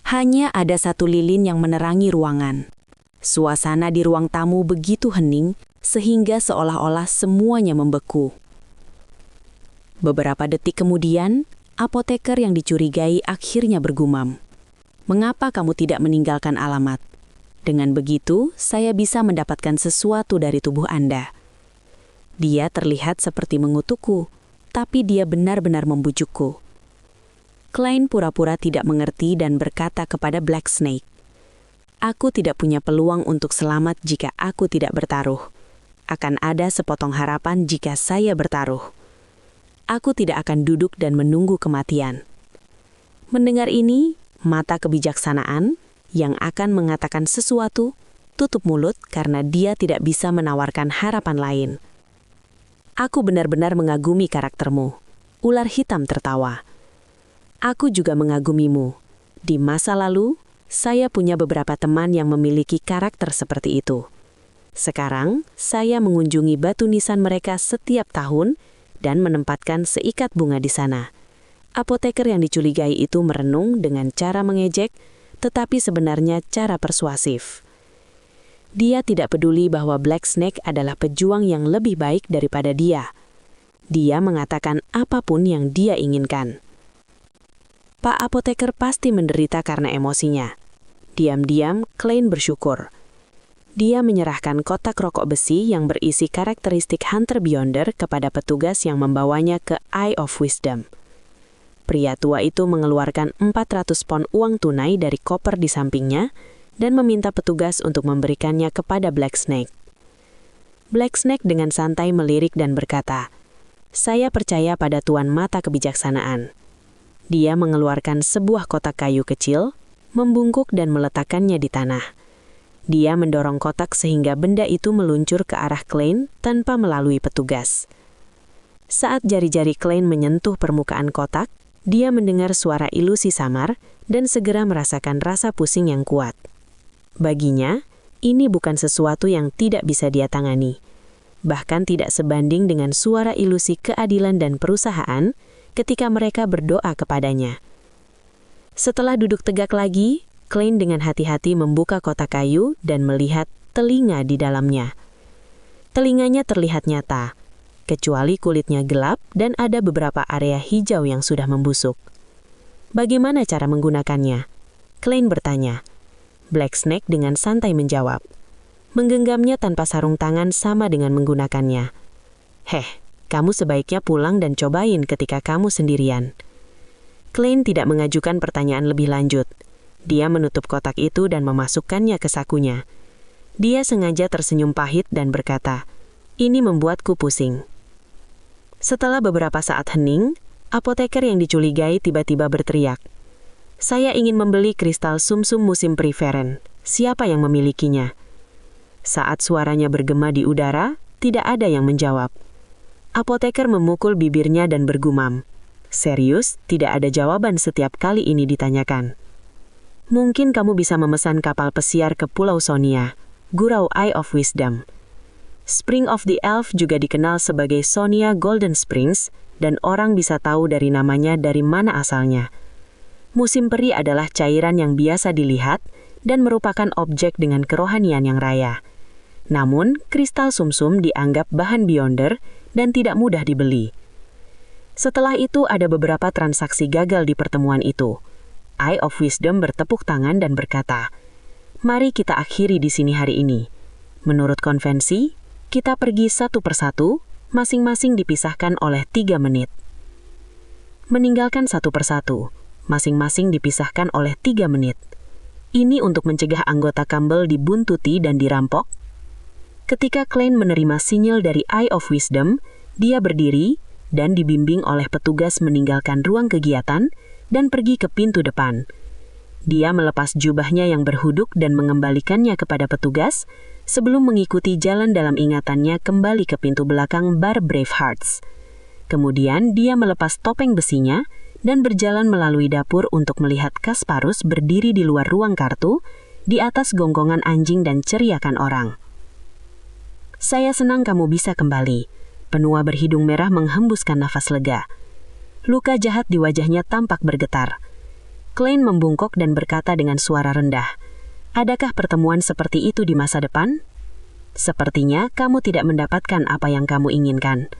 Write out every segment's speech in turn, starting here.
Hanya ada satu lilin yang menerangi ruangan. Suasana di ruang tamu begitu hening, sehingga seolah-olah semuanya membeku. Beberapa detik kemudian, apoteker yang dicurigai akhirnya bergumam. "Mengapa kamu tidak meninggalkan alamat? Dengan begitu, saya bisa mendapatkan sesuatu dari tubuh Anda." Dia terlihat seperti mengutukku, tapi dia benar-benar membujukku. Klein pura-pura tidak mengerti dan berkata kepada Black Snake, "Aku tidak punya peluang untuk selamat jika aku tidak bertaruh. Akan ada sepotong harapan jika saya bertaruh. Aku tidak akan duduk dan menunggu kematian." Mendengar ini, mata kebijaksanaan yang akan mengatakan sesuatu tutup mulut karena dia tidak bisa menawarkan harapan lain. "Aku benar-benar mengagumi karaktermu." Ular hitam tertawa. "Aku juga mengagumimu. Di masa lalu, saya punya beberapa teman yang memiliki karakter seperti itu. Sekarang, saya mengunjungi batu nisan mereka setiap tahun dan menempatkan seikat bunga di sana." Apoteker yang dicurigai itu merenung dengan cara mengejek, tetapi sebenarnya cara persuasif. Dia tidak peduli bahwa Black Snake adalah pejuang yang lebih baik daripada dia. Dia mengatakan apapun yang dia inginkan. Pak Apoteker pasti menderita karena emosinya. Diam-diam, Klein bersyukur. Dia menyerahkan kotak rokok besi yang berisi karakteristik Hunter Beyonder kepada petugas yang membawanya ke Eye of Wisdom. Pria tua itu mengeluarkan 400 pon uang tunai dari koper di sampingnya dan meminta petugas untuk memberikannya kepada Black Snake. Black Snake dengan santai melirik dan berkata, "Saya percaya pada Tuan Mata Kebijaksanaan." Dia mengeluarkan sebuah kotak kayu kecil, membungkuk dan meletakkannya di tanah. Dia mendorong kotak sehingga benda itu meluncur ke arah Klein tanpa melalui petugas. Saat jari-jari Klein menyentuh permukaan kotak, dia mendengar suara ilusi samar dan segera merasakan rasa pusing yang kuat. Baginya, ini bukan sesuatu yang tidak bisa dia tangani. Bahkan tidak sebanding dengan suara ilusi keadilan dan perusahaan ketika mereka berdoa kepadanya. Setelah duduk tegak lagi, Klein dengan hati-hati membuka kotak kayu dan melihat telinga di dalamnya. Telinganya terlihat nyata, kecuali kulitnya gelap dan ada beberapa area hijau yang sudah membusuk. "Bagaimana cara menggunakannya?" Klein bertanya. Black Snake dengan santai menjawab, "Menggenggamnya tanpa sarung tangan sama dengan menggunakannya." Kamu sebaiknya pulang dan cobain ketika kamu sendirian." Klein tidak mengajukan pertanyaan lebih lanjut. Dia menutup kotak itu dan memasukkannya ke sakunya. Dia sengaja tersenyum pahit dan berkata, "Ini membuatku pusing." Setelah beberapa saat hening, apoteker yang dicurigai tiba-tiba berteriak, "Saya ingin membeli kristal sumsum musim preferen. Siapa yang memilikinya?" Saat suaranya bergema di udara, tidak ada yang menjawab. Apoteker memukul bibirnya dan bergumam, "Serius, tidak ada jawaban setiap kali ini ditanyakan." "Mungkin kamu bisa memesan kapal pesiar ke Pulau Sonia," gurau Eye of Wisdom. Spring of the Elf juga dikenal sebagai Sonia Golden Springs, dan orang bisa tahu dari namanya dari mana asalnya. Musim peri adalah cairan yang biasa dilihat dan merupakan objek dengan kerohanian yang raya. Namun, kristal sumsum dianggap bahan Beyonder dan tidak mudah dibeli. Setelah itu ada beberapa transaksi gagal di pertemuan itu. Eye of Wisdom bertepuk tangan dan berkata, "Mari kita akhiri di sini hari ini. Menurut konvensi, kita pergi satu persatu, masing-masing dipisahkan oleh 3 menit. Meninggalkan satu persatu, masing-masing dipisahkan oleh 3 menit. Ini untuk mencegah anggota Campbell dibuntuti dan dirampok." Ketika Klein menerima sinyal dari Eye of Wisdom, dia berdiri dan dibimbing oleh petugas meninggalkan ruang kegiatan dan pergi ke pintu depan. Dia melepas jubahnya yang berhuduk dan mengembalikannya kepada petugas sebelum mengikuti jalan dalam ingatannya kembali ke pintu belakang bar Brave Hearts. Kemudian dia melepas topeng besinya dan berjalan melalui dapur untuk melihat Kasparus berdiri di luar ruang kartu, di atas gonggongan anjing dan ceriakan orang. "Saya senang kamu bisa kembali." Penua berhidung merah menghembuskan nafas lega. Luka jahat di wajahnya tampak bergetar. Klein membungkuk dan berkata dengan suara rendah, "Adakah pertemuan seperti itu di masa depan? Sepertinya kamu tidak mendapatkan apa yang kamu inginkan.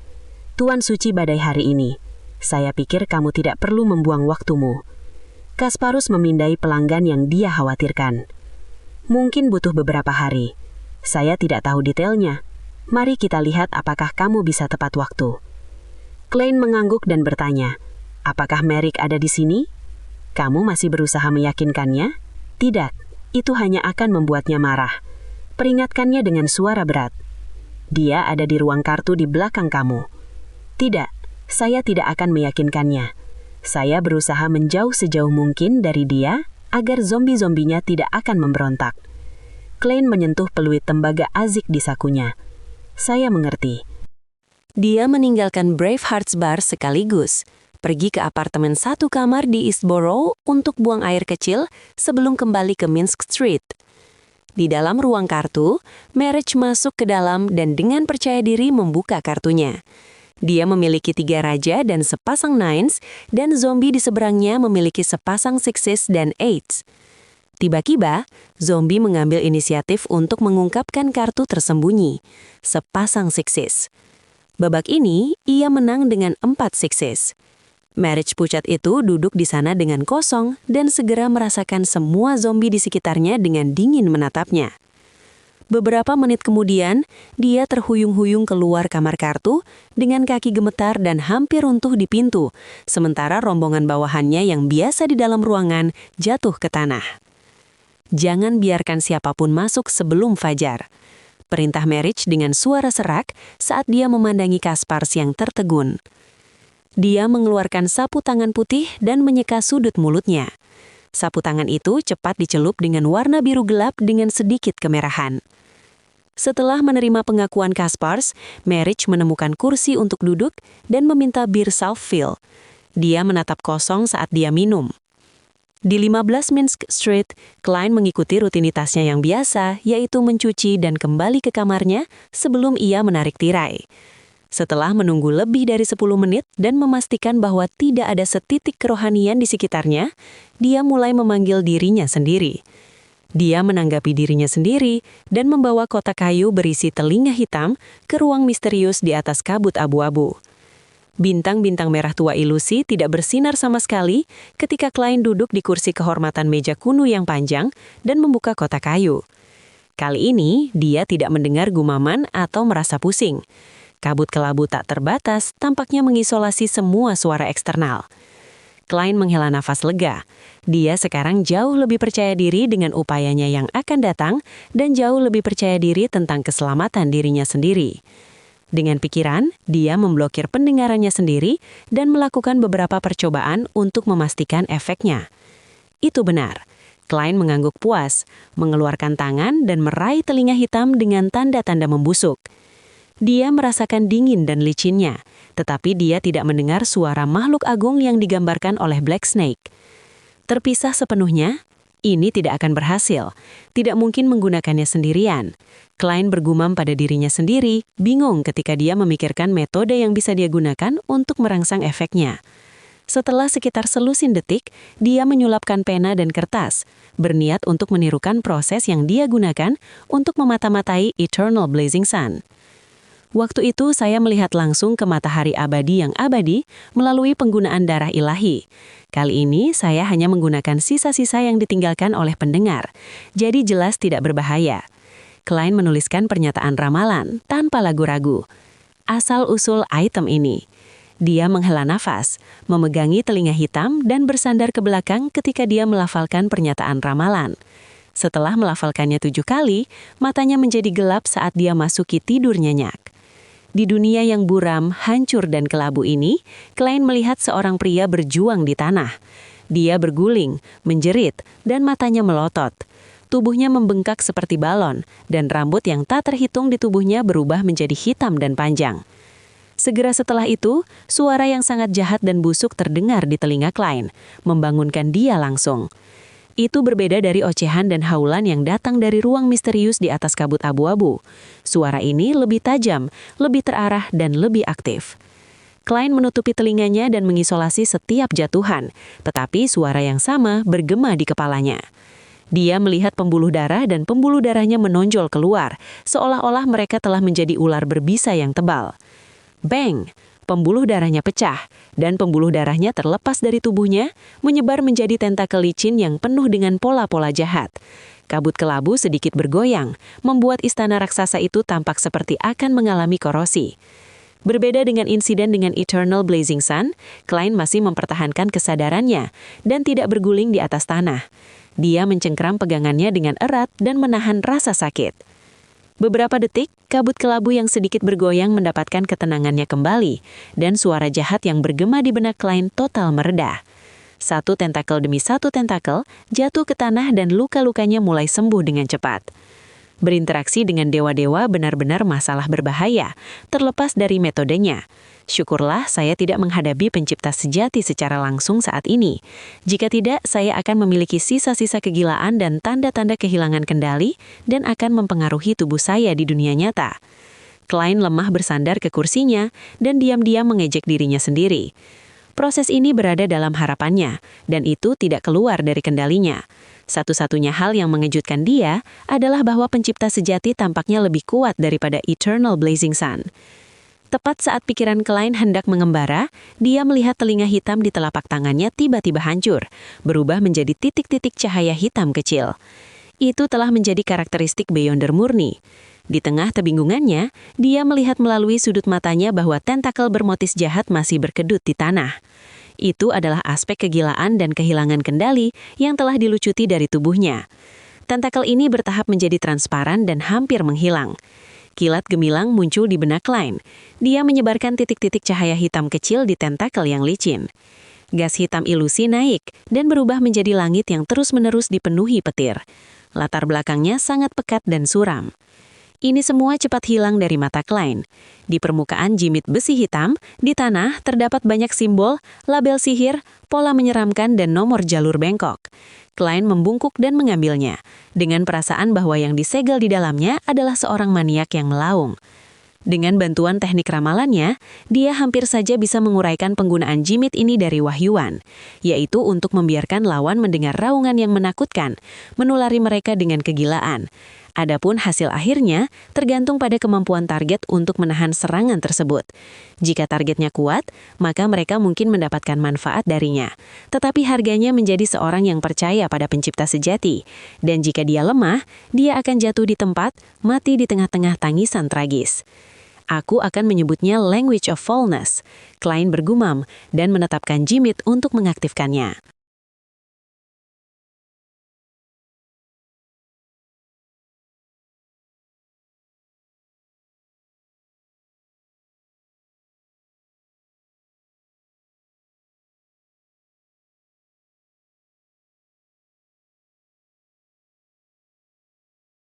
Tuan Suci badai hari ini. Saya pikir kamu tidak perlu membuang waktumu." Kasparus memindai pelanggan yang dia khawatirkan. "Mungkin butuh beberapa hari. Saya tidak tahu detailnya. Mari kita lihat apakah kamu bisa tepat waktu." Klein mengangguk dan bertanya, "Apakah Merrick ada di sini?" "Kamu masih berusaha meyakinkannya?" "Tidak, itu hanya akan membuatnya marah." Peringatkannya dengan suara berat. "Dia ada di ruang kartu di belakang kamu." "Tidak, saya tidak akan meyakinkannya. Saya berusaha menjauh sejauh mungkin dari dia agar zombie-zombinya tidak akan memberontak." Klein menyentuh peluit tembaga Azik di sakunya. "Saya mengerti." Dia meninggalkan Bravehearts Bar sekaligus, pergi ke apartemen satu kamar di Eastborough untuk buang air kecil sebelum kembali ke Minsk Street. Di dalam ruang kartu, Marriage masuk ke dalam dan dengan percaya diri membuka kartunya. Dia memiliki 3 raja dan sepasang nines, dan zombie di seberangnya memiliki sepasang sixes dan eights. Tiba-tiba, zombie mengambil inisiatif untuk mengungkapkan kartu tersembunyi, sepasang sixes. Babak ini, ia menang dengan 4 sixes. Marriage pucat itu duduk di sana dengan kosong dan segera merasakan semua zombie di sekitarnya dengan dingin menatapnya. Beberapa menit kemudian, dia terhuyung-huyung keluar kamar kartu dengan kaki gemetar dan hampir runtuh di pintu, sementara rombongan bawahannya yang biasa di dalam ruangan jatuh ke tanah. "Jangan biarkan siapapun masuk sebelum fajar," perintah Marriage dengan suara serak saat dia memandangi Kaspars yang tertegun. Dia mengeluarkan sapu tangan putih dan menyeka sudut mulutnya. Sapu tangan itu cepat dicelup dengan warna biru gelap dengan sedikit kemerahan. Setelah menerima pengakuan Kaspars, Marriage menemukan kursi untuk duduk dan meminta bir self-fill. Dia menatap kosong saat dia minum. Di 15 Minsk Street, Klein mengikuti rutinitasnya yang biasa, yaitu mencuci dan kembali ke kamarnya sebelum ia menarik tirai. Setelah menunggu lebih dari 10 menit dan memastikan bahwa tidak ada setitik kerohanian di sekitarnya, dia mulai memanggil dirinya sendiri. Dia menanggapi dirinya sendiri dan membawa kotak kayu berisi telinga hitam ke ruang misterius di atas kabut abu-abu. Bintang-bintang merah tua ilusi tidak bersinar sama sekali ketika Klein duduk di kursi kehormatan meja kuno yang panjang dan membuka kotak kayu. Kali ini, dia tidak mendengar gumaman atau merasa pusing. Kabut kelabu tak terbatas tampaknya mengisolasi semua suara eksternal. Klein menghela nafas lega. Dia sekarang jauh lebih percaya diri dengan upayanya yang akan datang dan jauh lebih percaya diri tentang keselamatan dirinya sendiri. Dengan pikiran, dia memblokir pendengarannya sendiri dan melakukan beberapa percobaan untuk memastikan efeknya. Itu benar. Klein mengangguk puas, mengeluarkan tangan dan meraih telinga hitam dengan tanda-tanda membusuk. Dia merasakan dingin dan licinnya, tetapi dia tidak mendengar suara makhluk agung yang digambarkan oleh Black Snake. Terpisah sepenuhnya, ini tidak akan berhasil. Tidak mungkin menggunakannya sendirian. Klein bergumam pada dirinya sendiri, bingung ketika dia memikirkan metode yang bisa dia gunakan untuk merangsang efeknya. Setelah sekitar selusin detik, dia menyulapkan pena dan kertas, berniat untuk menirukan proses yang dia gunakan untuk memata-matai Eternal Blazing Sun. Waktu itu saya melihat langsung ke matahari abadi yang abadi melalui penggunaan darah ilahi. Kali ini saya hanya menggunakan sisa-sisa yang ditinggalkan oleh pendengar, jadi jelas tidak berbahaya. Klein menuliskan pernyataan ramalan tanpa ragu-ragu. Asal-usul item ini. Dia menghela nafas, memegangi telinga hitam dan bersandar ke belakang ketika dia melafalkan pernyataan ramalan. Setelah melafalkannya 7 kali, matanya menjadi gelap saat dia masuki tidur nyenyak. Di dunia yang buram, hancur dan kelabu ini, Klein melihat seorang pria berjuang di tanah. Dia berguling, menjerit, dan matanya melotot. Tubuhnya membengkak seperti balon, dan rambut yang tak terhitung di tubuhnya berubah menjadi hitam dan panjang. Segera setelah itu, suara yang sangat jahat dan busuk terdengar di telinga Klein, membangunkan dia langsung. Itu berbeda dari ocehan dan haulan yang datang dari ruang misterius di atas kabut abu-abu. Suara ini lebih tajam, lebih terarah, dan lebih aktif. Klein menutupi telinganya dan mengisolasi setiap jatuhan, tetapi suara yang sama bergema di kepalanya. Dia melihat pembuluh darah dan pembuluh darahnya menonjol keluar, seolah-olah mereka telah menjadi ular berbisa yang tebal. Bang! Pembuluh darahnya pecah, dan pembuluh darahnya terlepas dari tubuhnya, menyebar menjadi tentakel licin yang penuh dengan pola-pola jahat. Kabut kelabu sedikit bergoyang, membuat istana raksasa itu tampak seperti akan mengalami korosi. Berbeda dengan insiden dengan Eternal Blazing Sun, Klein masih mempertahankan kesadarannya dan tidak berguling di atas tanah. Dia mencengkram pegangannya dengan erat dan menahan rasa sakit. Beberapa detik, kabut kelabu yang sedikit bergoyang mendapatkan ketenangannya kembali, dan suara jahat yang bergema di benak Klein total mereda. Satu tentakel demi satu tentakel jatuh ke tanah dan luka-lukanya mulai sembuh dengan cepat. Berinteraksi dengan dewa-dewa benar-benar masalah berbahaya, terlepas dari metodenya. Syukurlah saya tidak menghadapi pencipta sejati secara langsung saat ini. Jika tidak, saya akan memiliki sisa-sisa kegilaan dan tanda-tanda kehilangan kendali dan akan mempengaruhi tubuh saya di dunia nyata. Klein lemah bersandar ke kursinya dan diam-diam mengejek dirinya sendiri. Proses ini berada dalam harapannya, dan itu tidak keluar dari kendalinya. Satu-satunya hal yang mengejutkan dia adalah bahwa pencipta sejati tampaknya lebih kuat daripada Eternal Blazing Sun. Tepat saat pikiran Klein hendak mengembara, dia melihat telinga hitam di telapak tangannya tiba-tiba hancur, berubah menjadi titik-titik cahaya hitam kecil. Itu telah menjadi karakteristik Beyonder murni. Di tengah kebingungannya, dia melihat melalui sudut matanya bahwa tentakel bermotif jahat masih berkedut di tanah. Itu adalah aspek kegilaan dan kehilangan kendali yang telah dilucuti dari tubuhnya. Tentakel ini bertahap menjadi transparan dan hampir menghilang. Kilat gemilang muncul di benak Klein. Dia menyebarkan titik-titik cahaya hitam kecil di tentakel yang licin. Gas hitam ilusi naik dan berubah menjadi langit yang terus-menerus dipenuhi petir. Latar belakangnya sangat pekat dan suram. Ini semua cepat hilang dari mata Klein. Di permukaan jimit besi hitam, di tanah terdapat banyak simbol, label sihir, pola menyeramkan dan nomor jalur bengkok. Klein membungkuk dan mengambilnya, dengan perasaan bahwa yang disegel di dalamnya adalah seorang maniak yang melaung. Dengan bantuan teknik ramalannya, dia hampir saja bisa menguraikan penggunaan jimit ini dari wahyuan, yaitu untuk membiarkan lawan mendengar raungan yang menakutkan, menulari mereka dengan kegilaan. Adapun hasil akhirnya tergantung pada kemampuan target untuk menahan serangan tersebut. Jika targetnya kuat, maka mereka mungkin mendapatkan manfaat darinya. Tetapi harganya menjadi seorang yang percaya pada pencipta sejati. Dan jika dia lemah, dia akan jatuh di tempat, mati di tengah-tengah tangisan tragis. Aku akan menyebutnya Language of Fallness. Klein bergumam dan menetapkan jimit untuk mengaktifkannya.